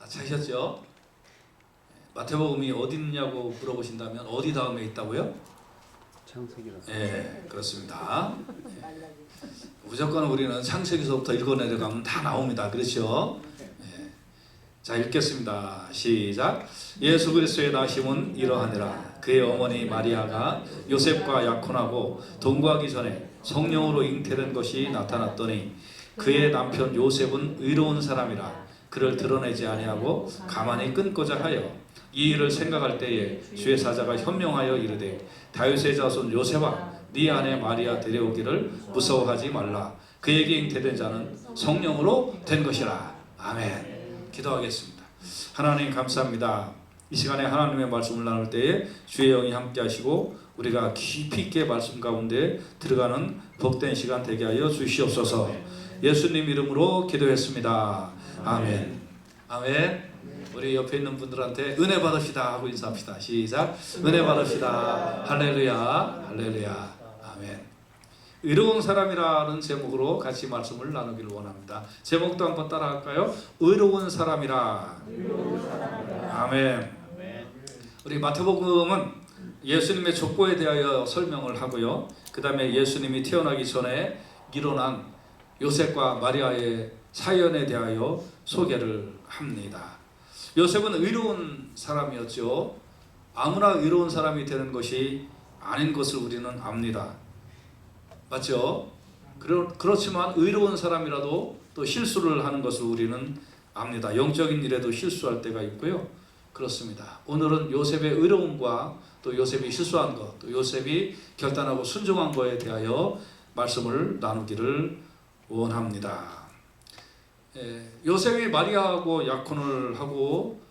찾으셨죠? 마태복음이 어디 있냐고 물어보신다면 어디 다음에 있다고요? 창세기라서. 예, 그렇습니다. 무조건 우리는 창세기서부터 읽어내려가면 다 나옵니다. 그렇죠? 예. 자, 읽겠습니다. 시작. 예수 그리스도의 나심은 이러하니라. 그의 어머니 마리아가 요셉과 약혼하고 동거하기 전에 성령으로 잉태된 것이 나타났더니 그의 남편 요셉은 의로운 사람이라 그를 드러내지 아니하고 가만히 끊고자 하여 이 일을 생각할 때에 주의 사자가 현명하여 이르되 다윗의 자손 요셉아 네 아내 마리아 데려오기를 무서워하지 말라. 그에게 잉태된 자는 성령으로 된 것이라. 아멘. 기도하겠습니다. 하나님 감사합니다. 이 시간에 하나님의 말씀을 나눌 때에 주의 영이 함께 하시고 우리가 깊이 있게 말씀 가운데 들어가는 복된 시간 되게 하여 주시옵소서. 예수님 이름으로 기도했습니다. 아멘. 아멘. 우리 옆에 있는 분들한테 은혜 받읍시다 하고 인사합시다. 시작. 은혜 받읍시다. 할렐루야. 할렐루야. 아멘. 의로운 사람이라는 제목으로 같이 말씀을 나누기를 원합니다. 제목도 한번 따라할까요? 의로운 사람이라. 아멘. 우리 마태복음은 예수님의 족보에 대하여 설명을 하고요. 그 다음에 예수님이 태어나기 전에 일어난 요셉과 마리아의 사연에 대하여 소개를 합니다. 요셉은 의로운 사람이었죠. 아무나 의로운 사람이 되는 것이 아닌 것을 우리는 압니다. 맞죠? 그렇지만 의로운 사람이라도 또 실수를 하는 것을 우리는 압니다. 영적인 일에도 실수할 때가 있고요. 그렇습니다. 오늘은 요셉의 의로움과 또 요셉이 실수한 것, 또 요셉이 결단하고 순종한 것에 대하여 말씀을 나누기를 원합니다. 요셉이 마리아하고 약혼을 하고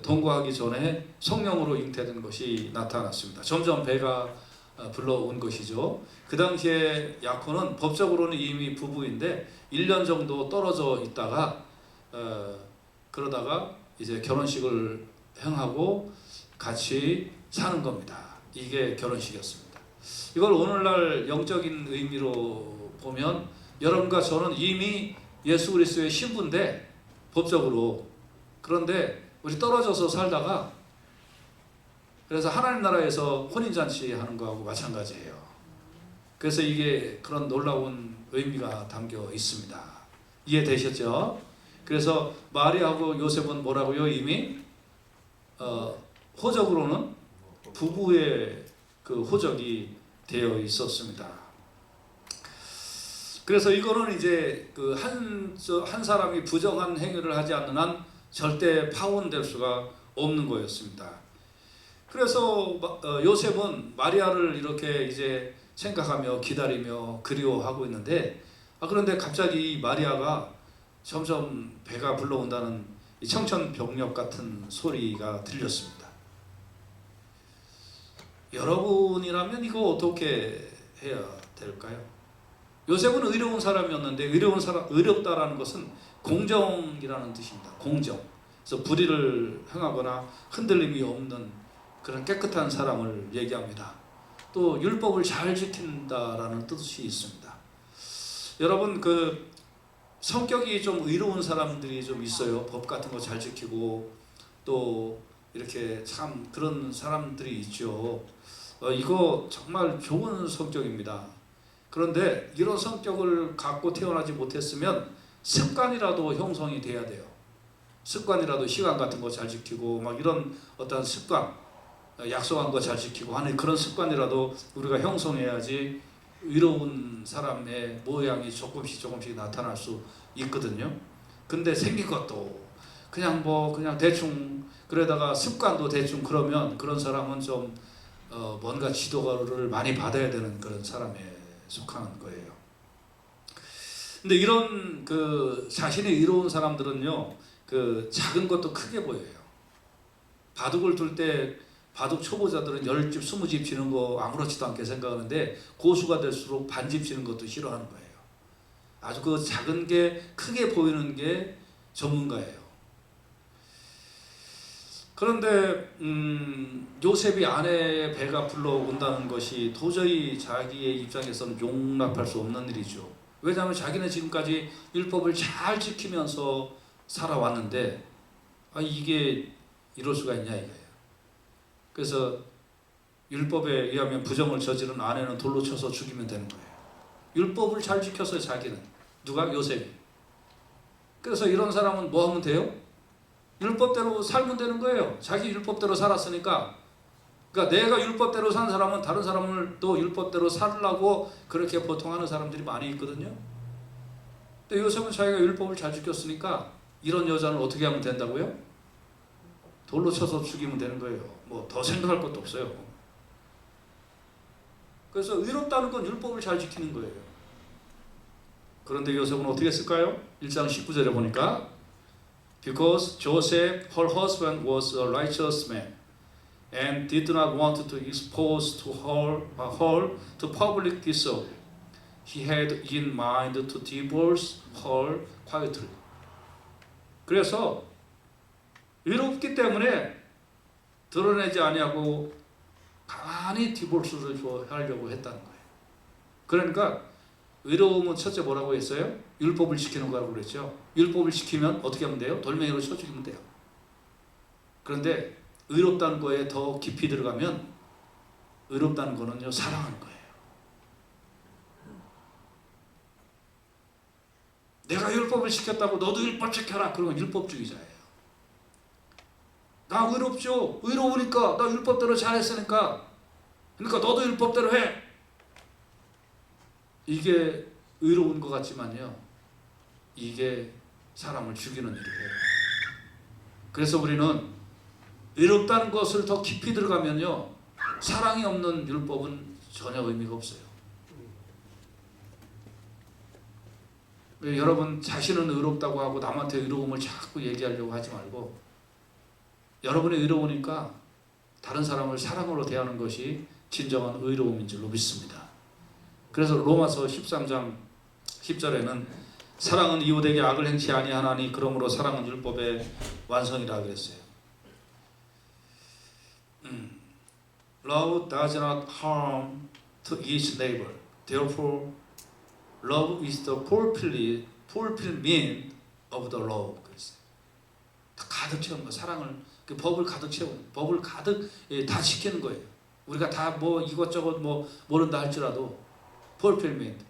동거하기 전에 성령으로 잉태된 것이 나타났습니다. 점점 배가 불러온 것이죠. 그 당시에 약혼은 법적으로는 이미 부부인데 1년 정도 떨어져 있다가 그러다가 이제 결혼식을 행하고 같이 사는 겁니다. 이게 결혼식이었습니다. 이걸 오늘날 영적인 의미로 보면 여러분과 저는 이미 예수 그리스도의 신부인데 법적으로, 그런데 우리 떨어져서 살다가 그래서 하나님 나라에서 혼인잔치 하는 거하고 마찬가지예요. 그래서 이게 그런 놀라운 의미가 담겨 있습니다. 이해되셨죠? 그래서 마리아하고 요셉은 뭐라고요? 이미 호적으로는 부부의 그 호적이 되어 있었습니다. 그래서 이거는 이제 그 한 사람이 부정한 행위를 하지 않는 한 절대 파혼될 수가 없는 거였습니다. 그래서 요셉은 마리아를 이렇게 이제 생각하며 기다리며 그리워하고 있는데 그런데 갑자기 마리아가 점점 배가 불러온다는 청천벽력 같은 소리가 들렸습니다. 여러분이라면 이거 어떻게 해야 될까요? 요셉은 의로운 사람이었는데 의롭다라는 것은 공정이라는 뜻입니다. 공정. 그래서 불의를 행하거나 흔들림이 없는 그런 깨끗한 사람을 얘기합니다. 또 율법을 잘 지킨다라는 뜻이 있습니다. 여러분 그 성격이 좀 의로운 사람들이 좀 있어요. 법 같은 거 잘 지키고 또 이렇게 참 그런 사람들이 있죠. 이거 정말 좋은 성격입니다. 그런데 이런 성격을 갖고 태어나지 못했으면 습관이라도 형성이 돼야 돼요. 습관이라도 시간 같은 거 잘 지키고 막 이런 어떤 습관, 약속한 거 잘 지키고 하는 그런 습관이라도 우리가 형성해야지 의로운 사람의 모양이 조금씩 나타날 수 있거든요. 근데 생긴 것도 그냥 대충 그러다가 습관도 대충 그러면 그런 사람은 좀 뭔가 지도를 많이 받아야 되는 그런 사람에 속하는 거예요. 근데 이런 그 자신이 의로운 사람들은요, 그 작은 것도 크게 보여요. 바둑을 둘 때 바둑 초보자들은 10집, 20집 치는 거 아무렇지도 않게 생각하는데 고수가 될수록 반집 치는 것도 싫어하는 거예요. 아주 그 작은 게 크게 보이는 게 전문가예요. 그런데 요셉이 아내의 배가 불러온다는 것이 도저히 자기의 입장에서는 용납할 수 없는 일이죠. 왜냐하면 자기는 지금까지 율법을 잘 지키면서 살아왔는데 이게 이럴 수가 있냐 이거예요. 그래서 율법에 의하면 부정을 저지른 아내는 돌로 쳐서 죽이면 되는 거예요. 율법을 잘 지켰어요, 자기는. 누가? 요셉이. 그래서 이런 사람은 뭐 하면 돼요? 율법대로 살면 되는 거예요. 자기 율법대로 살았으니까. 그러니까 내가 율법대로 산 사람은 다른 사람을 또 율법대로 살려고 그렇게 보통 하는 사람들이 많이 있거든요. 근데 요셉은 자기가 율법을 잘 지켰으니까 이런 여자는 어떻게 하면 된다고요? 돌로 쳐서 죽이면 되는 거예요. 뭐 더 생각할 것도 없어요. 그래서 의롭다는 건 율법을 잘 지키는 거예요. 그런데 요셉은 어떻게 했을까요? 1장 19절에 보니까 Because Joseph, her husband, was a righteous man and did not want to expose to her to public disorder, he had in mind to divorce her quietly. 그래서 의롭기 때문에 드러내지 아니하고 가만히 디볼스를 하려고 했다는 거예요. 그러니까 의로움은 첫째 뭐라고 했어요? 율법을 지키는 거라고 그랬죠. 율법을 지키면 어떻게 하면 돼요? 돌멩이로 쳐 죽이면 돼요. 그런데 의롭다는 거에 더 깊이 들어가면 의롭다는 거는요, 사랑하는 거예요. 내가 율법을 지켰다고 너도 율법 지켜라. 그러면 율법주의자예요. 나 의롭죠. 의로우니까 나 율법대로 잘했으니까. 그러니까 너도 율법대로 해. 이게 의로운 것 같지만요, 이게 사람을 죽이는 일이에요. 그래서 우리는 의롭다는 것을 더 깊이 들어가면요, 사랑이 없는 율법은 전혀 의미가 없어요. 여러분 자신은 의롭다고 하고 남한테 의로움을 자꾸 얘기하려고 하지 말고, 여러분이 의로우니까 다른 사람을 사랑으로 대하는 것이 진정한 의로움인 줄로 믿습니다. 그래서 로마서 13장 10절에는 사랑은 이웃에게 악을 행치 아니하나니 그러므로 사랑은 율법의 완성이라 그랬어요. Love does not harm to each neighbor. Therefore, love is the fulfillment of the law. 그랬어요. 다 가득 채우는 거, 사랑을, 그 법을 가득 채우는, 법을 가득 다 지키는 거예요. 우리가 다 뭐 이것저것 뭐 모른다 할지라도 fulfillment.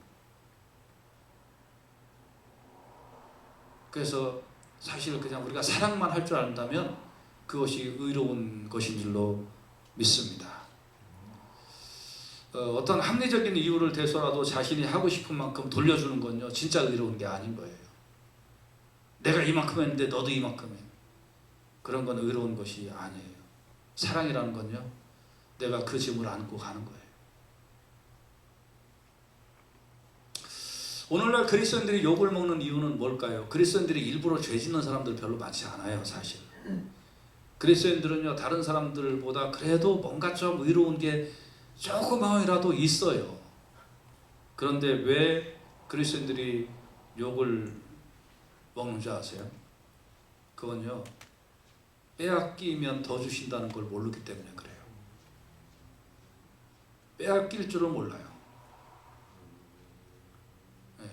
그래서 사실 그냥 우리가 사랑만 할 줄 안다면 그것이 의로운 것인 줄로 믿습니다. 어떤 합리적인 이유를 대서라도 자신이 하고 싶은 만큼 돌려주는 건요, 진짜 의로운 게 아닌 거예요. 내가 이만큼 했는데 너도 이만큼 해. 그런 건 의로운 것이 아니에요. 사랑이라는 건요, 내가 그 짐을 안고 가는 거예요. 오늘날 그리스도인들이 욕을 먹는 이유는 뭘까요? 그리스도인들이 일부러 죄 짓는 사람들 별로 많지 않아요, 사실. 그리스도인들은요, 다른 사람들보다 그래도 뭔가 좀 의로운 게 조금이라도 있어요. 그런데 왜 그리스도인들이 욕을 먹는 줄 아세요? 그건요, 빼앗기면 더 주신다는 걸 모르기 때문에 그래요. 빼앗길 줄은 몰라요. 네.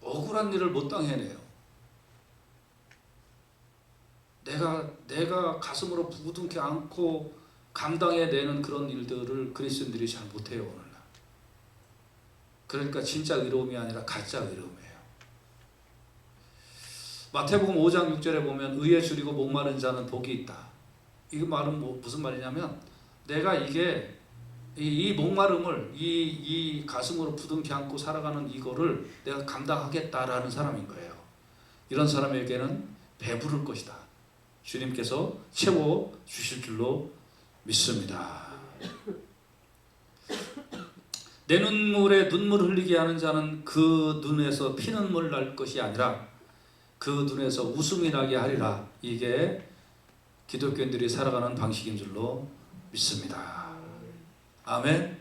억울한 일을 못 당해내요. 내가 가슴으로 부둥켜 안고 감당해내는 그런 일들을 그리스도인들이 잘 못해요, 오늘날. 그러니까 진짜 의로움이 아니라 가짜 의로움이에요. 마태복음 5장 6절에 보면 의에 줄이고 목마른 자는 복이 있다. 이 말은 무슨 말이냐면, 내가 이게 이 목마름을 이 가슴으로 부둥켜 안고 살아가는 이거를 내가 감당하겠다라는 사람인 거예요. 이런 사람에게는 배부를 것이다. 주님께서 채워 주실 줄로 믿습니다. 내 눈물에 눈물 흘리게 하는 자는 그 눈에서 피눈물 날 것이 아니라 그 눈에서 웃음이 나게 하리라. 이게 기독교인들이 살아가는 방식인 줄로 믿습니다. 아멘.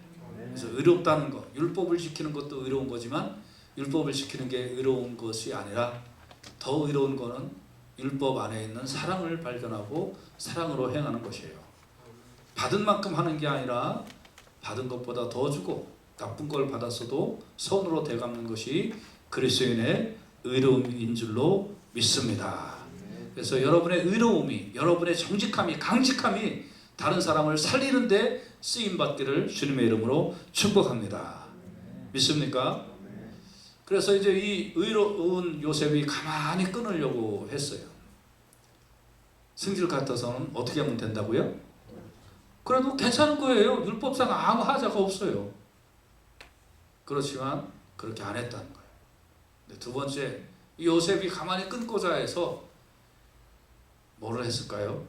그래서 의롭다는 것, 율법을 지키는 것도 의로운 거지만 율법을 지키는 게 의로운 것이 아니라 더 의로운 거는 율법 안에 있는 사랑을 발견하고 사랑으로 행하는 것이에요. 받은 만큼 하는 게 아니라 받은 것보다 더 주고 나쁜 걸 받았어도 선으로 되갚는 것이 그리스도인의 의로움인 줄로 믿습니다. 그래서 여러분의 의로움이, 여러분의 정직함이, 강직함이 다른 사람을 살리는데 쓰임받기를 주님의 이름으로 축복합니다. 믿습니까? 그래서 이제 이 의로운 요셉이 가만히 끊으려고 했어요. 승질 같아서는 어떻게 하면 된다고요? 그래도 괜찮은 거예요. 율법상 아무 하자가 없어요. 그렇지만 그렇게 안 했다는 거예요. 근데 두 번째, 이 요셉이 가만히 끊고자 해서 뭐를 했을까요?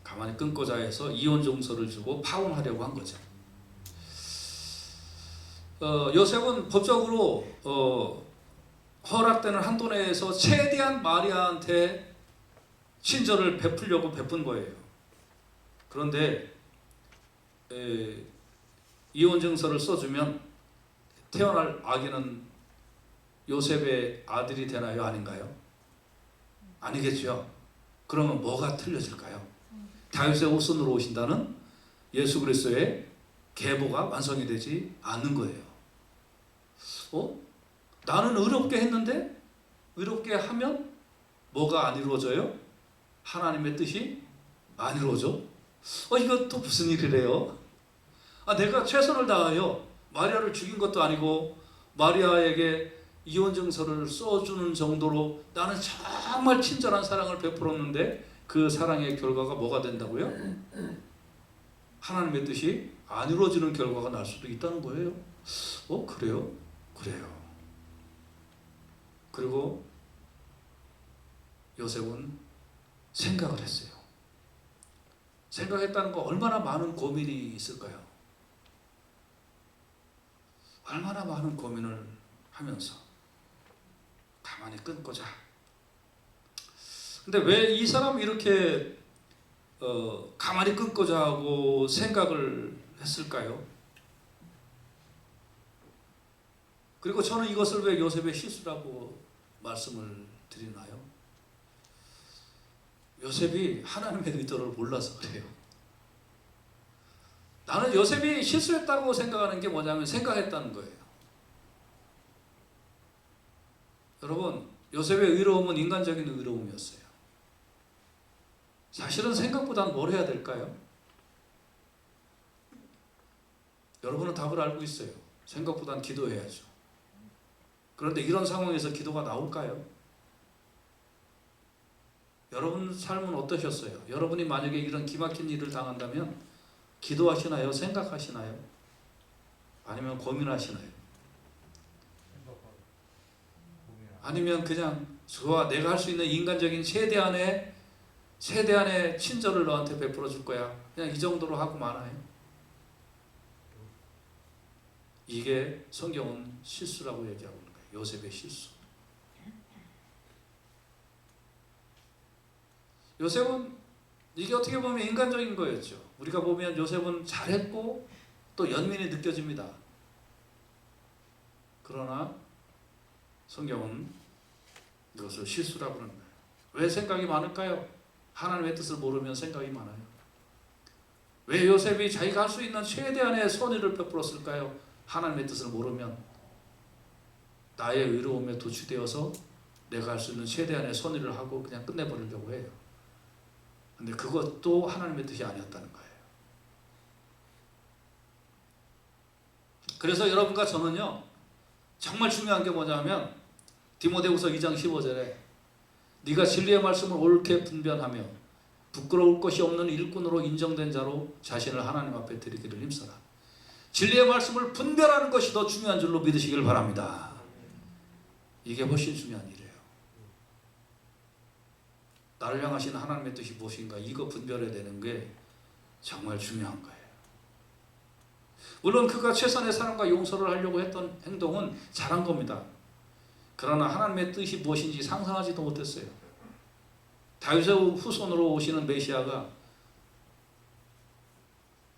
가만히 끊고자 해서 이혼 증서를 주고 파혼하려고 한 거죠. 요셉은 법적으로 허락되는 한도 내에서 최대한 마리아한테 친절을 베풀려고 베푼 거예요. 그런데 이혼 증서를 써주면 태어날 아기는 요셉의 아들이 되나요? 아닌가요? 아니겠죠. 그러면 뭐가 틀려질까요? 다윗의 후손으로 오신다는 예수 그리스도의 계보가 완성이 되지 않는 거예요. 나는 의롭게 했는데 의롭게 하면 뭐가 안 이루어져요? 하나님의 뜻이 안 이루어져? 이거 또 무슨 일이래요? 내가 최선을 다하여 마리아를 죽인 것도 아니고 마리아에게 이혼 증서를 써주는 정도로 나는 정말 친절한 사랑을 베풀었는데 그 사랑의 결과가 뭐가 된다고요? 하나님의 뜻이 안 이루어지는 결과가 날 수도 있다는 거예요. 그래요? 그래요. 그리고 요셉은 생각을 했어요. 생각했다는 거 얼마나 많은 고민이 있을까요? 얼마나 많은 고민을 하면서 가만히 끊고자. 근데 왜 이 사람이 이렇게 가만히 끊고자 하고 생각을 했을까요? 그리고 저는 이것을 왜 요셉의 실수라고 말씀을 드리나요? 요셉이 하나님의 의도를 몰라서 그래요. 나는 요셉이 실수했다고 생각하는 게 뭐냐면 생각했다는 거예요. 여러분, 요셉의 의로움은 인간적인 의로움이었어요. 사실은 생각보다는 뭘 해야 될까요? 여러분은 답을 알고 있어요. 생각보다는 기도해야죠. 그런데 이런 상황에서 기도가 나올까요? 여러분 삶은 어떠셨어요? 여러분이 만약에 이런 기막힌 일을 당한다면 기도하시나요? 생각하시나요? 아니면 고민하시나요? 아니면 그냥 좋아, 내가 할 수 있는 인간적인 최대한의 친절을 너한테 베풀어 줄 거야. 그냥 이 정도로 하고 마나요? 이게 성경은 실수라고 얘기하고 있는 거예요. 요셉의 실수. 요셉은 이게 어떻게 보면 인간적인 거였죠. 우리가 보면 요셉은 잘했고 또 연민이 느껴집니다. 그러나 성경은 이것을 실수라고 하는 거예요. 왜 생각이 많을까요? 하나님의 뜻을 모르면 생각이 많아요. 왜 요셉이 자기가 할 수 있는 최대한의 선의를 베풀었을까요? 하나님의 뜻을 모르면 나의 의로움에 도취되어서 내가 할 수 있는 최대한의 선의를 하고 그냥 끝내버리려고 해요. 근데 그것도 하나님의 뜻이 아니었다는 거예요. 그래서 여러분과 저는요, 정말 중요한 게 뭐냐면 디모데후서 2장 15절에 네가 진리의 말씀을 옳게 분별하며 부끄러울 것이 없는 일꾼으로 인정된 자로 자신을 하나님 앞에 드리기를 힘써라. 진리의 말씀을 분별하는 것이 더 중요한 줄로 믿으시길 바랍니다. 이게 훨씬 중요한 일이에요. 나를 향하신 하나님의 뜻이 무엇인가, 이거 분별해야 되는 게 정말 중요한 거예요. 물론 그가 최선의 사랑과 용서를 하려고 했던 행동은 잘한 겁니다. 그러나 하나님의 뜻이 무엇인지 상상하지도 못했어요. 다윗의 후손으로 오시는 메시아가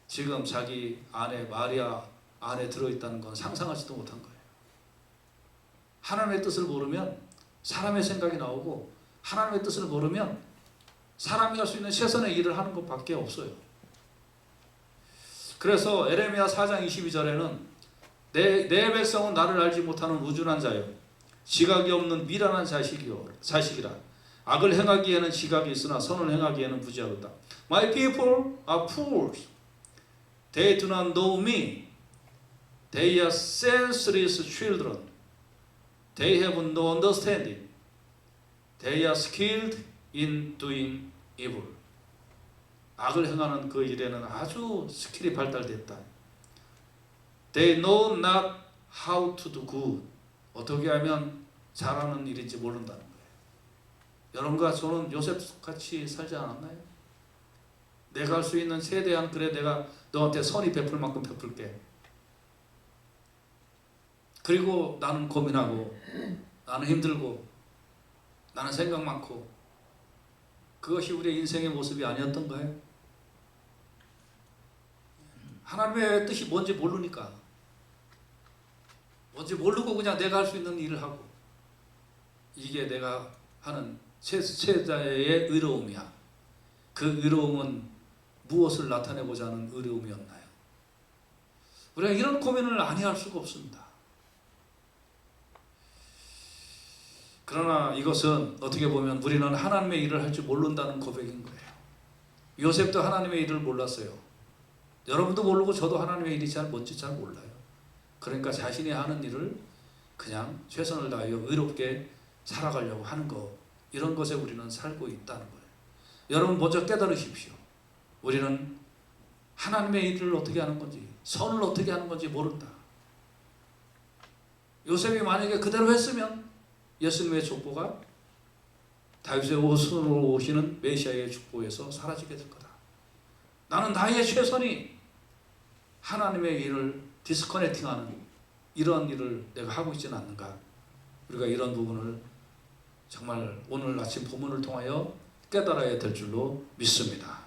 지금 자기 아내 마리아 안에 들어있다는 건 상상하지도 못한 거예요. 하나님의 뜻을 모르면 사람의 생각이 나오고, 하나님의 뜻을 모르면 사람이 할 수 있는 최선의 일을 하는 것밖에 없어요. 그래서 에레미야 4장 22절에는 내 백성은 나를 알지 못하는 우준한 자요, 지각이 없는 미련한 자식이라 악을 행하기에는 지각이 있으나 선을 행하기에는 부지하다. My people are fools. They do not know me. They are senseless children. They have no understanding. They are skilled in doing evil. 악을 행하는 그 일에는 아주 스킬이 발달됐다. They know not how to do good. 어떻게 하면 잘하는 일인지 모른다는 거예요. 여러분과 저는 요셉 같이 살지 않았나요? 내가 할 수 있는 최대한 그래 내가 너한테 선이 베풀 만큼 베풀게. 그리고 나는 고민하고 나는 힘들고 나는 생각 많고 그것이 우리의 인생의 모습이 아니었던가요? 하나님의 뜻이 뭔지 모르니까 뭔지 모르고 그냥 내가 할 수 있는 일을 하고 이게 내가 하는 최자의 의로움이야. 그 의로움은 무엇을 나타내고자 하는 의로움이었나요? 우리가 이런 고민을 아니할 수가 없습니다. 그러나 이것은 어떻게 보면 우리는 하나님의 일을 할 줄 모른다는 고백인 거예요. 요셉도 하나님의 일을 몰랐어요. 여러분도 모르고 저도 하나님의 일이 뭔지 잘 몰라요. 그러니까 자신이 하는 일을 그냥 최선을 다하여 의롭게 살아가려고 하는 것, 이런 것에 우리는 살고 있다는 거예요. 여러분 먼저 깨달으십시오. 우리는 하나님의 일을 어떻게 하는 건지, 선을 어떻게 하는 건지 모른다. 요셉이 만약에 그대로 했으면 예수님의 족보가 다윗의 후손으로 오시는 메시아의 족보에서 사라지게 될 거다. 나는 나의 최선이 하나님의 일을 디스커넥팅하는 이런 일을 내가 하고 있지는 않는가. 우리가 이런 부분을 정말 오늘 아침 본문을 통하여 깨달아야 될 줄로 믿습니다.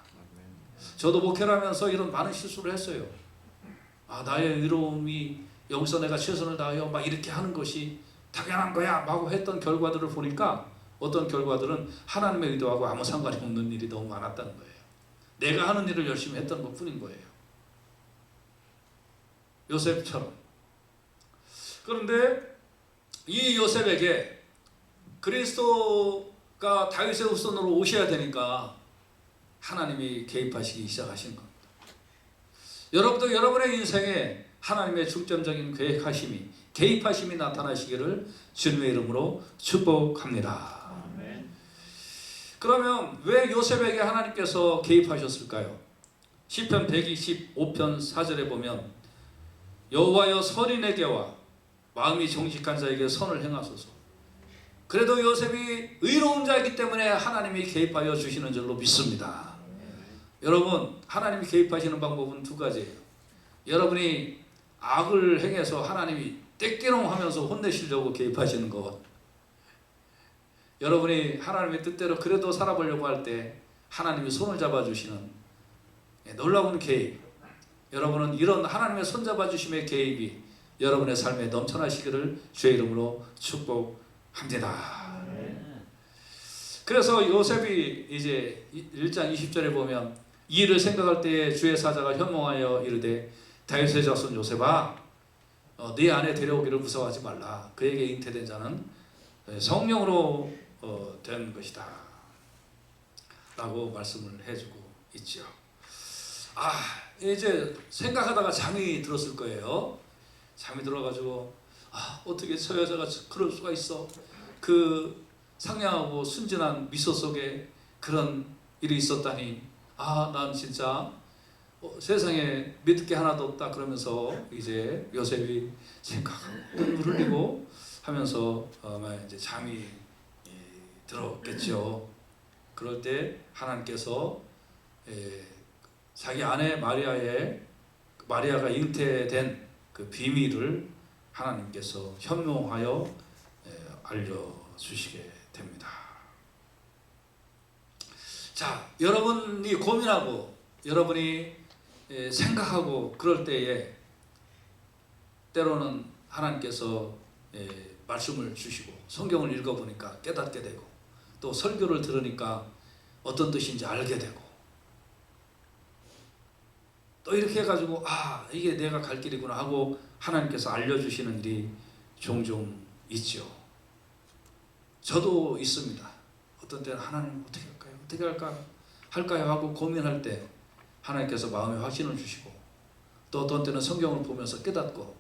저도 목회를 하면서 이런 많은 실수를 했어요. 나의 의로움이 여기서 내가 최선을 다하여 막 이렇게 하는 것이 당연한 거야 하고 했던 결과들을 보니까 어떤 결과들은 하나님의 의도하고 아무 상관이 없는 일이 너무 많았다는 거예요. 내가 하는 일을 열심히 했던 것 뿐인 거예요. 요셉처럼. 그런데 이 요셉에게 그리스도가 다윗의 후손으로 오셔야 되니까 하나님이 개입하시기 시작하신 겁니다. 여러분도 여러분의 인생에 하나님의 중점적인 계획하심이, 개입하심이 나타나시기를 주님의 이름으로 축복합니다. 아멘. 그러면 왜 요셉에게 하나님께서 개입하셨을까요? 시편 125편 4절에 보면 여호와여 선인에게와 마음이 정직한 자에게 선을 행하소서. 그래도 요셉이 의로운 자이기 때문에 하나님이 개입하여 주시는 줄로 믿습니다. 여러분, 하나님이 개입하시는 방법은 두 가지예요. 여러분이 악을 행해서 하나님이 떼끼롱 하면서 혼내시려고 개입하시는 것, 여러분이 하나님의 뜻대로 그래도 살아보려고 할 때 하나님이 손을 잡아주시는 놀라운 개입, 여러분은 이런 하나님의 손잡아주심의 개입이 여러분의 삶에 넘쳐나시기를 주의 이름으로 축복합니다. 그래서 요셉이 이제 1장 20절에 보면 이 일을 생각할 때에 주의 사자가 현몽하여 이르되 다윗의 자손 요셉아 네 안에 데려오기를 무서워하지 말라. 그에게 잉태된 자는 성령으로 된 것이다 라고 말씀을 해주고 있죠. 이제 생각하다가 잠이 들었을 거예요. 잠이 들어가지고 어떻게 저 여자가 그럴 수가 있어. 그 상냥하고 순진한 미소 속에 그런 일이 있었다니. 난 진짜 세상에 믿을 게 하나도 없다. 그러면서 이제 요셉이 생각하고 눈물 흘리고 하면서 이제 잠이 들었겠죠. 그럴 때 하나님께서 자기 아내 마리아가 잉태된 그 비밀을 하나님께서 현몽하여 알려주시게 됩니다. 자, 여러분이 고민하고 여러분이 생각하고 그럴 때에 때로는 하나님께서 말씀을 주시고 성경을 읽어보니까 깨닫게 되고 또 설교를 들으니까 어떤 뜻인지 알게 되고 또 이렇게 해가지고 이게 내가 갈 길이구나 하고 하나님께서 알려주시는 일이 종종 있죠. 저도 있습니다. 어떤 때는 하나님 어떻게 할까요? 어떻게 할까요? 하고 고민할 때 하나님께서 마음에 확신을 주시고, 또 어떤 때는 성경을 보면서 깨닫고,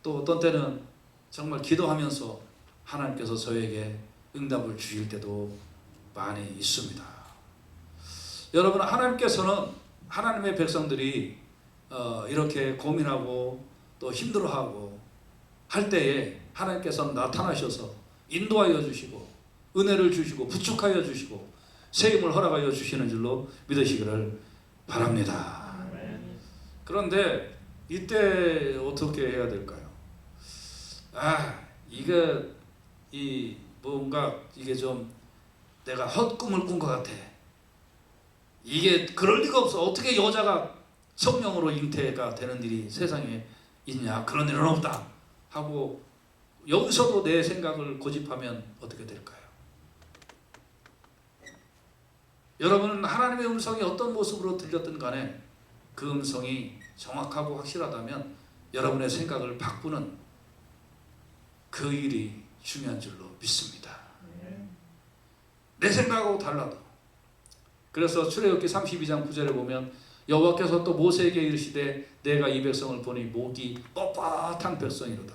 또 어떤 때는 정말 기도하면서 하나님께서 저에게 응답을 주실 때도 많이 있습니다. 여러분, 하나님께서는 하나님의 백성들이 이렇게 고민하고 또 힘들어하고 할 때에 하나님께서는 나타나셔서 인도하여 주시고 은혜를 주시고 부축하여 주시고 세임을 허락하여 주시는 줄로 믿으시기를 바랍니다. 그런데 이때 어떻게 해야 될까요? 이게 뭔가 이게 좀 내가 헛꿈을 꾼 것 같아. 이게 그럴 리가 없어. 어떻게 여자가 성령으로 잉태가 되는 일이 세상에 있냐? 그런 일은 없다 하고 여기서도 내 생각을 고집하면 어떻게 될까요? 여러분은 하나님의 음성이 어떤 모습으로 들렸든 간에 그 음성이 정확하고 확실하다면 여러분의 생각을 바꾸는 그 일이 중요한 줄로 믿습니다. 내 생각하고 달라도. 그래서 출애굽기 32장 9절에 보면 여호와께서 또 모세에게 이르시되 내가 이 백성을 보니 목이 뻣뻣한 백성이로다.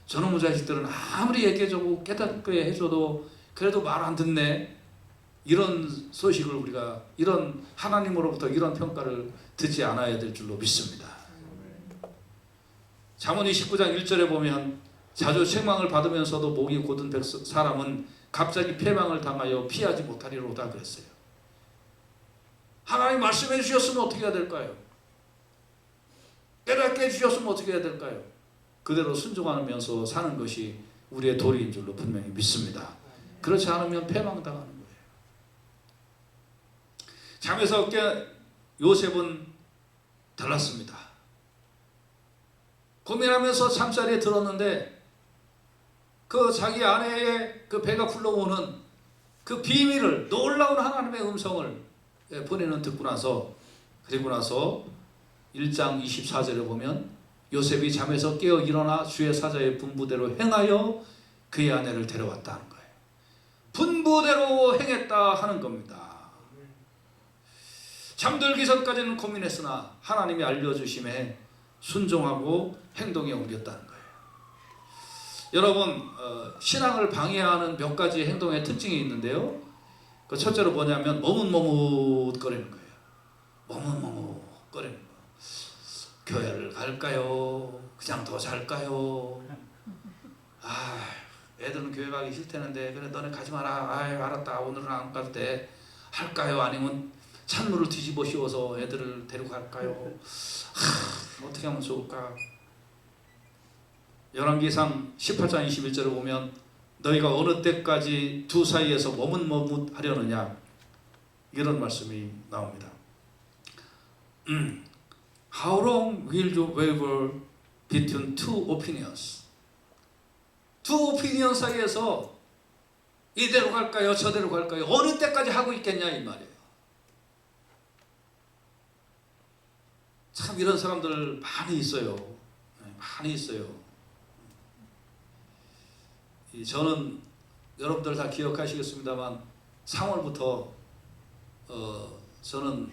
저놈의 자식들은 아무리 얘기해주고 깨닫게 해줘도 그래도 말 안 듣네. 이런 소식을 우리가 이런 하나님으로부터 이런 평가를 듣지 않아야 될 줄로 믿습니다. 잠언 29장 1절에 보면 자주 책망을 받으면서도 목이 곧은 사람은 갑자기 패망을 당하여 피하지 못하리로다 그랬어요. 하나님 말씀해 주셨으면 어떻게 해야 될까요? 깨닫게 해주셨으면 어떻게 해야 될까요? 그대로 순종하면서 사는 것이 우리의 도리인 줄로 분명히 믿습니다. 그렇지 않으면 패망당하는 거예요. 잠에서 깨 요셉은 달랐습니다. 고민하면서 잠자리에 들었는데 그 자기 아내의 그 배가 불러오는 그 비밀을, 놀라운 하나님의 음성을 본인은 듣고 나서, 그리고 나서 1장 24절에 보면 요셉이 잠에서 깨어 일어나 주의 사자의 분부대로 행하여 그의 아내를 데려왔다는 거예요. 분부대로 행했다 하는 겁니다. 잠들기 전까지는 고민했으나 하나님이 알려주심에 순종하고 행동에 옮겼다는 거예요. 여러분, 신앙을 방해하는 몇 가지 행동의 특징이 있는데요. 그 첫째로 뭐냐면 머뭇머뭇거리는 거예요. 머뭇머뭇거리는 거. 교회를 갈까요? 그냥 더 잘까요? 애들은 교회 가기 싫다는데 그래 너네 가지 마라. 알았다. 오늘은 안 갈 때 할까요? 아니면 찬물을 뒤집어 씌워서 애들을 데리고 갈까요? 어떻게 하면 좋을까? 열왕기상 18장 21절을 보면 너희가 어느 때까지 두 사이에서 머뭇머뭇하려느냐, 이런 말씀이 나옵니다. How long will you waver between two opinions? 두 오피니언 사이에서 이대로 갈까요? 저대로 갈까요? 어느 때까지 하고 있겠냐 이 말이에요. 참 이런 사람들 많이 있어요. 많이 있어요. 저는 여러분들 다 기억하시겠습니다만 3월부터 저는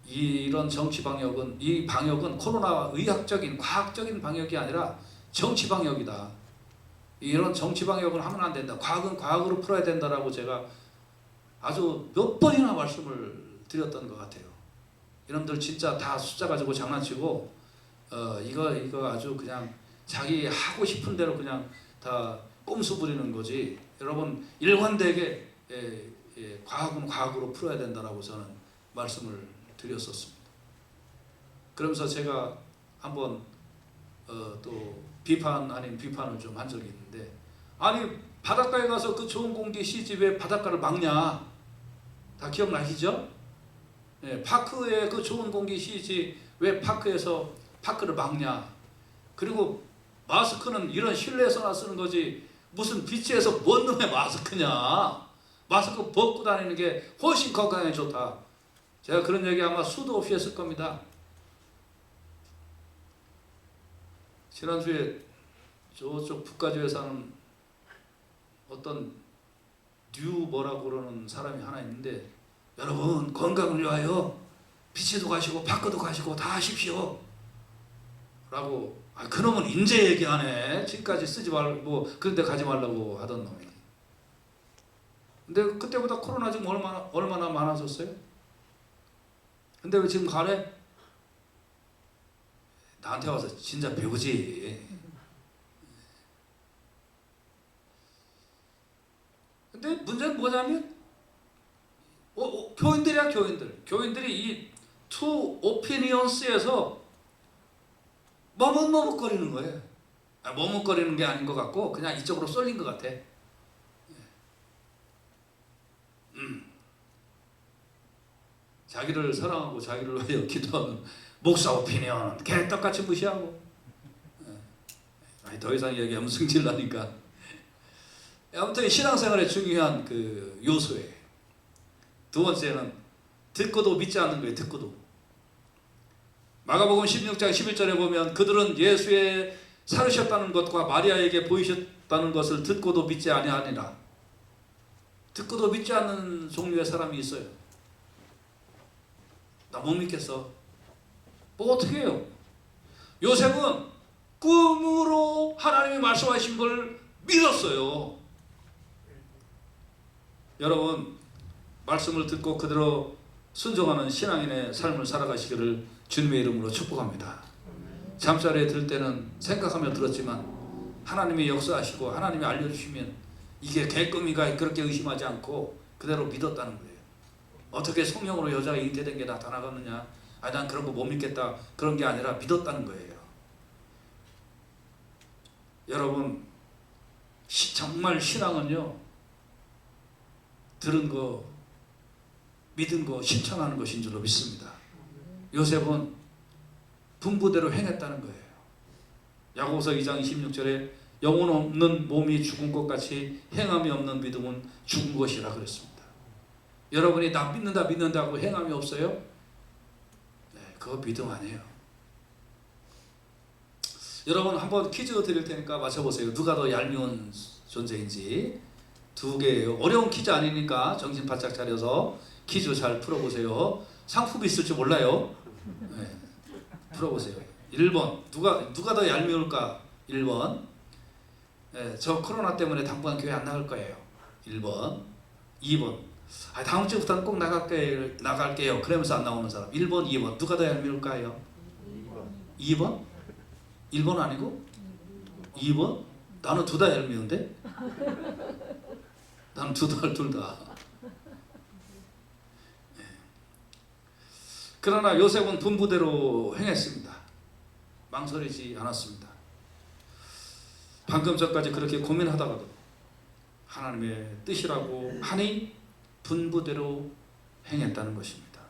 이런 정치 방역은, 이 방역은 코로나 의학적인 과학적인 방역이 아니라 정치 방역이다. 이런 정치 방역을 하면 안 된다. 과학은 과학으로 풀어야 된다라고 제가 아주 몇 번이나 말씀을 드렸던 것 같아요. 이놈들 진짜 다 숫자 가지고 장난치고 이거 아주 그냥 자기 하고 싶은 대로 그냥 다 꼼수 부리는 거지. 여러분, 일관되게 과학은 과학으로 풀어야 된다라고 저는 말씀을 드렸었습니다. 그러면서 제가 한번 또 비판 아닌 비판을 좀 한 적이 있는데, 아니 바닷가에 가서 그 좋은 공기 쉬지 왜 바닷가를 막냐? 다 기억나시죠? 파크에 그 좋은 공기 쉬지 왜 파크에서 파크를 막냐? 그리고 마스크는 이런 실내에서나 쓰는 거지 무슨 비치에서 뭔 놈의 마스크냐? 마스크 벗고 다니는 게 훨씬 건강에 좋다. 제가 그런 얘기 아마 수도 없이 했을 겁니다. 지난주에 저쪽 북가주에 사는 어떤 뉴 뭐라고 그러는 사람이 하나 있는데, 여러분 건강을 위하여 피치도 가시고 바크도 가시고 다 하십시오 라고. 그놈은 인제 얘기하네. 지금까지 쓰지 말고 뭐 그런 데 가지 말라고 하던 놈이. 근데 그때보다 코로나 지금 얼마나 많아졌어요? 근데 왜 지금 가래? 나한테 와서 진짜 배우지. 근데 문제는 뭐냐면 교인들이야. 교인들이 이 투 오피니언스에서 머뭇머뭇거리는 거예요. 머뭇거리는 게 아닌 것 같고 그냥 이쪽으로 쏠린 것 같아. 자기를 사랑하고 자기를 위하여 기도하는 목사 오피니언 걔 똑같이 무시하고. 더 이상 얘기하면 승질 나니까. 아무튼 신앙생활에 중요한 그 요소예요. 두 번째는 듣고도 믿지 않는 거예요. 듣고도. 마가복음 16장 11절에 보면 그들은 예수의 살으셨다는 것과 마리아에게 보이셨다는 것을 듣고도 믿지 아니하니라. 듣고도 믿지 않는 종류의 사람이 있어요. 나 못 믿겠어. 뭐 어떻게 해요? 요셉은 꿈으로 하나님이 말씀하신 걸 믿었어요. 여러분 말씀을 듣고 그대로 순종하는 신앙인의 삶을 살아가시기를 주님의 이름으로 축복합니다. 잠자리에 들 때는 생각하며 들었지만 하나님이 역사하시고 하나님이 알려주시면 이게 개꿈인가 그렇게 의심하지 않고 그대로 믿었다는 거예요. 어떻게 성령으로 여자가 잉태된 게 나타나겠느냐? 난 그런 거 못 믿겠다. 그런 게 아니라 믿었다는 거예요. 여러분 정말 신앙은요, 들은 거 믿은 거 실천하는 것인 줄로 믿습니다. 요셉은 분부대로 행했다는 거예요. 야고보서 2장 26절에 영혼 없는 몸이 죽은 것 같이 행함이 없는 믿음은 죽은 것이라 그랬습니다. 여러분이 나 믿는다고 행함이 없어요? 네, 그거 믿음 아니에요. 여러분 한번 퀴즈 드릴 테니까 맞춰보세요. 누가 더 얄미운 존재인지. 두 개예요. 어려운 퀴즈 아니니까 정신 바짝 차려서 퀴즈 잘 풀어보세요. 상품이 있을 줄 몰라요. 네, 풀어보세요. 1번 누가 더 얄미울까? 1번 네, 저 코로나 때문에 당분간 교회 안 나갈 거예요. 1번 2번 다음 주부터는 꼭 나갈게요. 그러면서 안 나오는 사람. 1번 2번 누가 더 얄미울까요? 2번? 1번 아니고? 2번? 나는 둘 다 얄미운데? 나는 둘 다. 네. 그러나 요셉은 분부대로 행했습니다. 망설이지 않았습니다. 방금 전까지 그렇게 고민하다가도 하나님의 뜻이라고 하니 분부대로 행했다는 것입니다.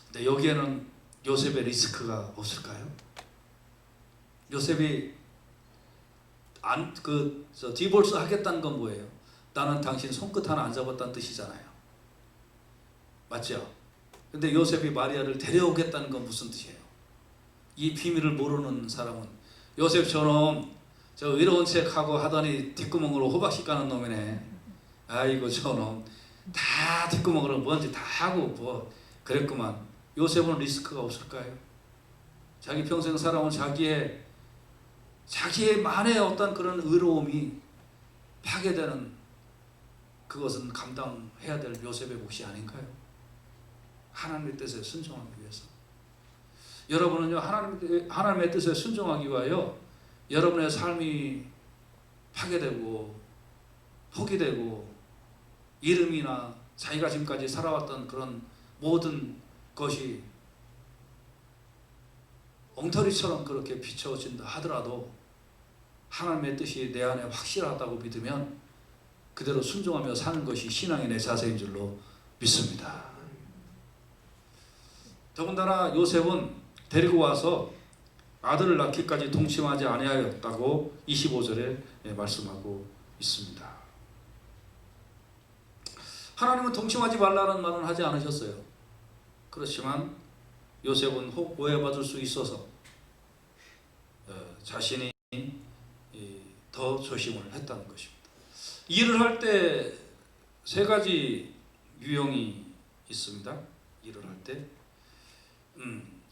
근데 여기에는 요셉의 리스크가 없을까요? 요셉이 디볼스 하겠다는 건 뭐예요? 나는 당신 손끝 하나 안 잡았다는 뜻이잖아요. 맞죠? 근데 요셉이 마리아를 데려오겠다는 건 무슨 뜻이에요? 이 비밀을 모르는 사람은 요셉 저놈 저 의로운 척하고 하더니 뒷구멍으로 호박씨 까는 놈이네. 아이고 저놈 다 뒷구멍으로 뭔지 다 하고 뭐 그랬구만. 요셉은 리스크가 없을까요? 자기 평생 살아온 자기의만의 어떤 그런 의로움이 파괴되는 그것은 감당해야 될 요셉의 몫이 아닌가요? 하나님의 뜻에 순종하기 위해서. 여러분은요 하나님의 뜻에 순종하기 위하여 여러분의 삶이 파괴되고 포기되고 이름이나 자기가 지금까지 살아왔던 그런 모든 것이 엉터리처럼 그렇게 비춰진다 하더라도 하나님의 뜻이 내 안에 확실하다고 믿으면 그대로 순종하며 사는 것이 신앙인의 자세인 줄로 믿습니다. 더군다나 요셉은 데리고 와서 아들을 낳기까지 동침하지 아니하였다고 25절에 말씀하고 있습니다. 하나님은 동침하지 말라는 말은 하지 않으셨어요. 그렇지만 요셉은 혹 오해받을 수 있어서 자신이 더 조심을 했다는 것입니다. 일을 할 때 세 가지 유형이 있습니다. 일을 할 때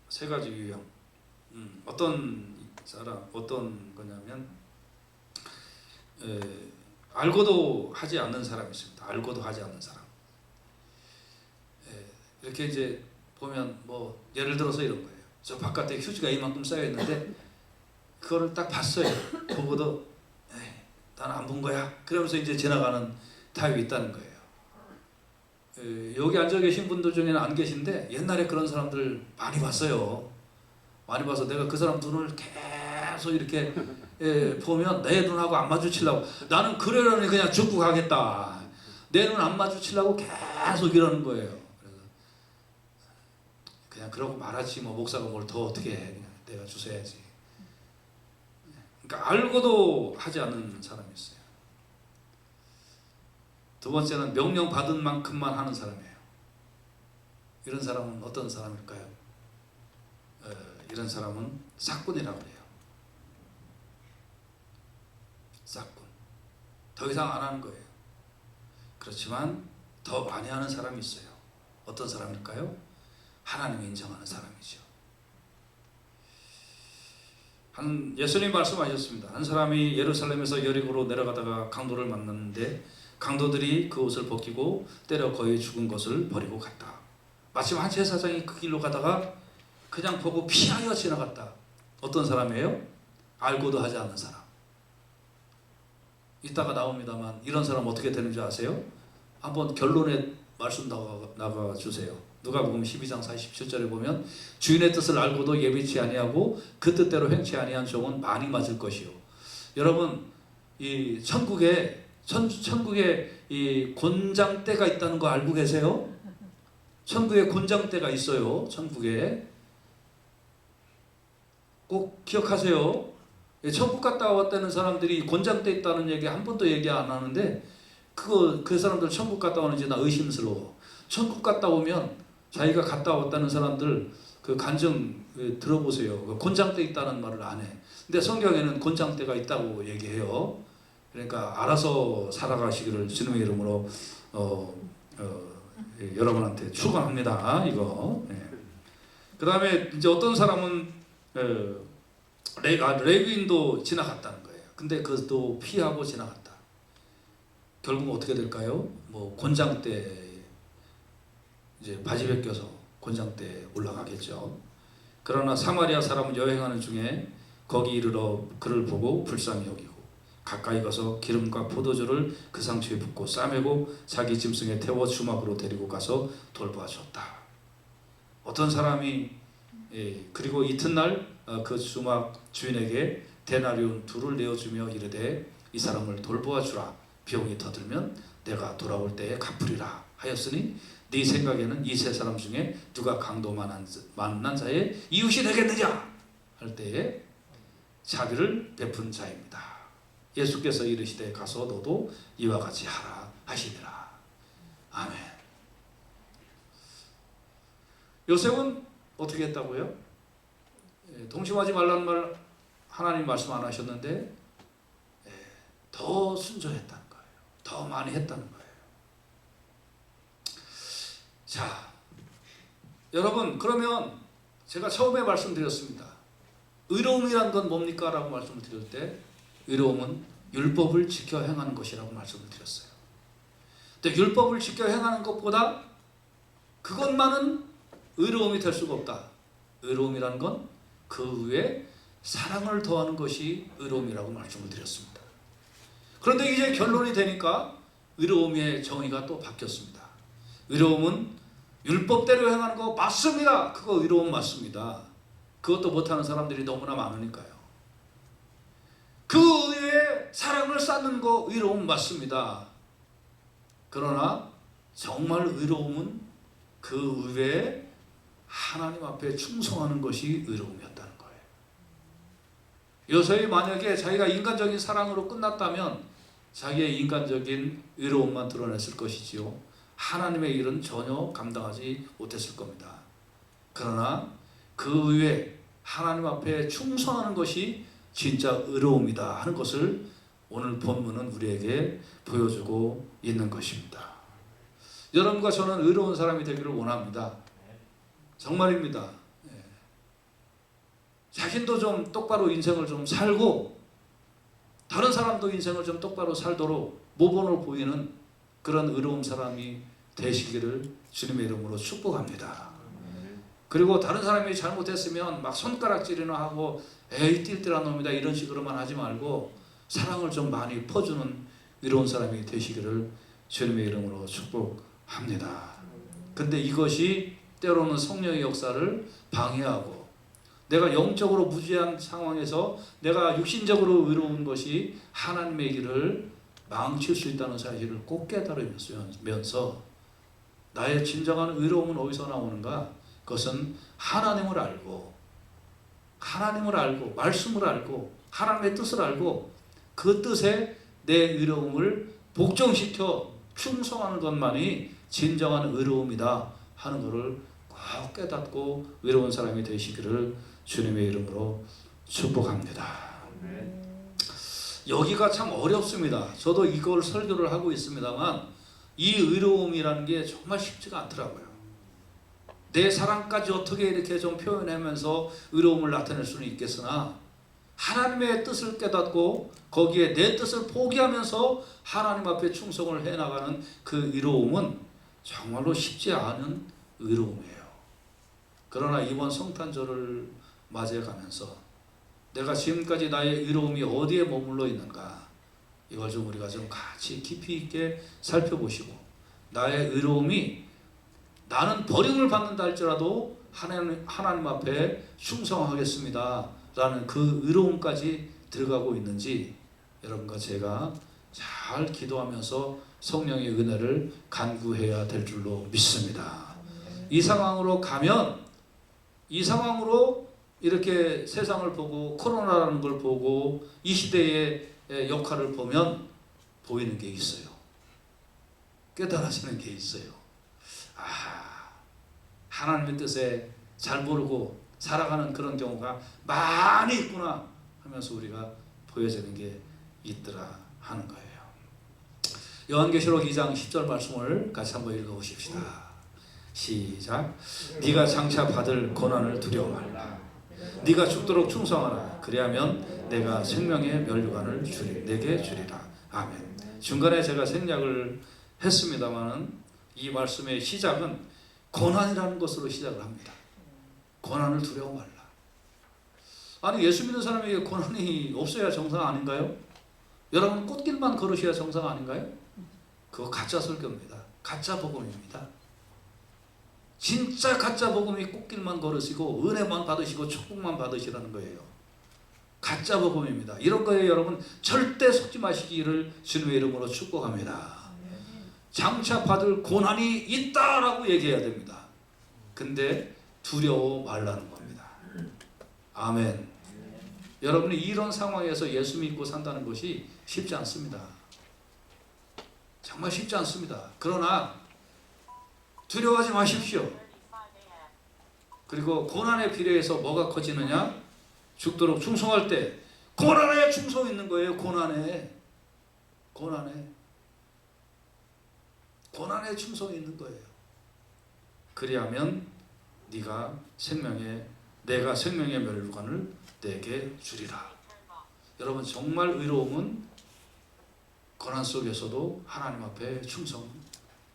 세 가지 유형. 어떤 거냐면 알고도 하지 않는 사람이 있습니다. 알고도 하지 않는 사람. 이렇게 이제 보면 뭐 예를 들어서 이런 거예요. 저 바깥에 휴지가 이만큼 쌓여 있는데 그거를 딱 봤어요. 보고도 나는 안 본 거야. 그러면서 이제 지나가는 타입이 있다는 거예요. 여기 앉아 계신 분들 중에는 안 계신데 옛날에 그런 사람들 많이 봤어요. 많이 봐서 내가 그 사람 눈을 계속 이렇게 보면 내 눈하고 안 마주치려고, 나는 그러려니 그냥 죽고 가겠다. 내 눈 안 마주치려고 계속 이러는 거예요. 그래서 그냥 그러고 말하지 뭐 목사가 뭘 더 어떻게 해. 그냥 내가 주워야지. 그러니까 알고도 하지 않는 사람이 있어요. 두 번째는 명령 받은 만큼만 하는 사람이에요. 이런 사람은 어떤 사람일까요? 이런 사람은 싹군이라고 해요. 싹군. 더 이상 안 하는 거예요. 그렇지만 더 많이 하는 사람이 있어요. 어떤 사람일까요? 하나님이 인정하는 사람이죠. 예수님이 말씀하셨습니다. 한 사람이 예루살렘에서 여리고로 내려가다가 강도를 만났는데 강도들이 그 옷을 벗기고 때려 거의 죽은 것을 버리고 갔다. 마침 한 제사장이 그 길로 가다가 그냥 보고 피하여 지나갔다. 어떤 사람이에요? 알고도 하지 않는 사람. 이따가 나옵니다만 이런 사람 어떻게 되는지 아세요? 한번 결론에 말씀 나가 주세요. 누가복음 12장 47절에 보면 주인의 뜻을 알고도 예비치 아니하고 그 뜻대로 행치 아니한 종은 많이 맞을 것이요. 여러분, 이 천국에 이 곤장대가 있다는 거 알고 계세요? 천국에 곤장대가 있어요. 천국에 꼭 기억하세요. 천국 갔다 왔다는 사람들이 곤장대 있다는 얘기 한 번도 얘기 안 하는데 그 사람들 천국 갔다 오는지 나 의심스러워. 천국 갔다 오면 자기가 갔다 왔다는 사람들 그 간증 들어보세요. 곤장대 있다는 말을 안 해. 근데 성경에는 곤장대가 있다고 얘기해요. 그러니까 알아서 살아가시기를 주님의 이름으로 여러분한테 축원합니다. 이거. 그 다음에 이제 어떤 사람은 레위인도 지나갔다는 거예요. 근데 그것도 피하고 지나갔다. 결국 어떻게 될까요? 뭐 곤장대 이제 바지 벗겨서 곤장대에 올라가겠죠. 그러나 사마리아 사람은 여행하는 중에 거기 이르러 그를 보고 불쌍히 여기고 가까이 가서 기름과 포도주를 그 상처에 붓고 싸매고 자기 짐승에 태워 주막으로 데리고 가서 돌보아줬다. 어떤 사람이 그리고 이튿날 그 주막 주인에게 데나리온 2를 내어주며 이르되 이 사람을 돌보아주라. 비용이 더 들면 내가 돌아올 때에 갚으리라 하였으니 네 생각에는 이 세 사람 중에 누가 강도 만난 자의 이웃이 되겠느냐 할 때에 자비를 베푼 자입니다. 예수께서 이르시되 가서 너도 이와 같이 하라 하시니라. 아멘. 요셉은 어떻게 했다고요? 동심하지 말라는 말 하나님 말씀 안 하셨는데 더 순종했다는 거예요. 더 많이 했다는 거예요. 자, 여러분, 그러면 제가 처음에 말씀드렸습니다. 의로움이란 건 뭡니까? 라고 말씀을 드릴 때 의로움은 율법을 지켜 행하는 것이라고 말씀을 드렸어요. 근데 율법을 지켜 행하는 것보다 그것만은 의로움이 될 수가 없다. 의로움이란 건 그 위에 사랑을 더하는 것이 의로움이라고 말씀을 드렸습니다. 그런데 이제 결론이 되니까 의로움의 정의가 또 바뀌었습니다. 의로움은 율법대로 행하는 거 맞습니다. 그거 의로움 맞습니다. 그것도 못하는 사람들이 너무나 많으니까요. 그 위에 사랑을 쌓는 거 의로움 맞습니다. 그러나 정말 의로움은 그 위에 하나님 앞에 충성하는 것이 의로움이었다는 거예요. 요셉이 만약에 자기가 인간적인 사랑으로 끝났다면 자기의 인간적인 의로움만 드러냈을 것이지요. 하나님의 일은 전혀 감당하지 못했을 겁니다. 그러나 그 위에 하나님 앞에 충성하는 것이 진짜 의로움이다 하는 것을 오늘 본문은 우리에게 보여주고 있는 것입니다. 여러분과 저는 의로운 사람이 되기를 원합니다. 정말입니다. 자신도 좀 똑바로 인생을 좀 살고 다른 사람도 인생을 좀 똑바로 살도록 모범을 보이는 그런 의로운 사람이 되시기를 주님의 이름으로 축복합니다. 그리고 다른 사람이 잘못했으면 막 손가락질이나 하고 에이 띨띨한 놈이다 이런 식으로만 하지 말고 사랑을 좀 많이 퍼주는 의로운 사람이 되시기를 주님의 이름으로 축복합니다. 근데 이것이 때로는 성령의 역사를 방해하고 내가 영적으로 무지한 상황에서 내가 육신적으로 의로운 것이 하나님의 길을 망칠 수 있다는 사실을 꼭 깨달으면서 나의 진정한 의로움은 어디서 나오는가? 그것은 하나님을 알고 말씀을 알고 하나님의 뜻을 알고 그 뜻에 내 의로움을 복종시켜 충성하는 것만이 진정한 의로움이다 하는 것을 꼭 깨닫고 의로운 사람이 되시기를 주님의 이름으로 축복합니다. 여기가 참 어렵습니다. 저도 이걸 설교를 하고 있습니다만 이 의로움이라는 게 정말 쉽지가 않더라고요. 내 사랑까지 어떻게 이렇게 좀 표현하면서 의로움을 나타낼 수는 있겠으나 하나님의 뜻을 깨닫고 거기에 내 뜻을 포기하면서 하나님 앞에 충성을 해나가는 그 의로움은 정말로 쉽지 않은 의로움이에요. 그러나 이번 성탄절을 맞이해가면서 내가 지금까지 나의 의로움이 어디에 머물러 있는가 이걸 좀 우리가 좀 같이 깊이 있게 살펴보시고 나의 의로움이 나는 버림을 받는다 할지라도 하나님 앞에 충성하겠습니다 라는 그 의로움까지 들어가고 있는지 여러분과 제가 잘 기도하면서 성령의 은혜를 간구해야 될 줄로 믿습니다. 이 상황으로 가면 이 상황으로 이렇게 세상을 보고 코로나라는 걸 보고 이 시대의 역할을 보면 보이는 게 있어요. 깨달아지는 게 있어요. 하나님의 뜻에 잘 모르고 살아가는 그런 경우가 많이 있구나 하면서 우리가 보여지는 게 있더라 하는 거예요. 요한계시록 2장 10절 말씀을 같이 한번 읽어보십시다. 시작. 네가 장차 받을 고난을 두려워 말라. 네가 죽도록 충성하라. 그리하면 내가 생명의 면류관을 내게 주리라. 아멘. 중간에 제가 생략을 했습니다마는 이 말씀의 시작은 고난이라는 것으로 시작을 합니다. 고난을 두려워 말라. 아니 예수 믿는 사람에게 고난이 없어야 정상 아닌가요? 여러분 꽃길만 걸으셔야 정상 아닌가요? 그거 가짜 설교입니다. 가짜 복음입니다. 진짜 가짜 복음이 꽃길만 걸으시고 은혜만 받으시고 축복만 받으시라는 거예요. 가짜 복음입니다. 이런 거에 여러분 절대 속지 마시기를 주님의 이름으로 축복합니다. 장차 받을 고난이 있다라고 얘기해야 됩니다. 근데 두려워 말라는 겁니다. 아멘. 여러분이 이런 상황에서 예수 믿고 산다는 것이 쉽지 않습니다. 정말 쉽지 않습니다. 그러나 두려워하지 마십시오. 그리고 고난의 비례해서 뭐가 커지느냐? 죽도록 충성할 때 고난에 충성 있는 거예요. 고난에 충성이 있는 거예요. 그리하면 내가 생명의 면류관을 내게 주리라. 여러분 정말 의로움은 고난 속에서도 하나님 앞에 충성하는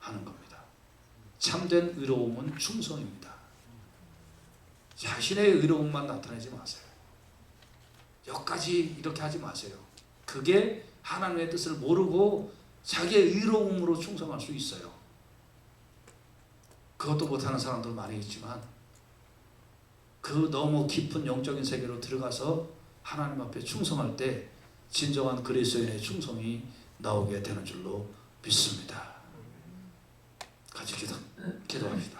겁니다. 참된 의로움은 충성입니다. 자신의 의로움만 나타내지 마세요. 여기까지 이렇게 하지 마세요. 그게 하나님의 뜻을 모르고 자기의 의로움으로 충성할 수 있어요. 그것도 못하는 사람들 많이 있지만 그 너무 깊은 영적인 세계로 들어가서 하나님 앞에 충성할 때 진정한 그리스도인의 충성이 나오게 되는 줄로 믿습니다. 같이 기도합시다.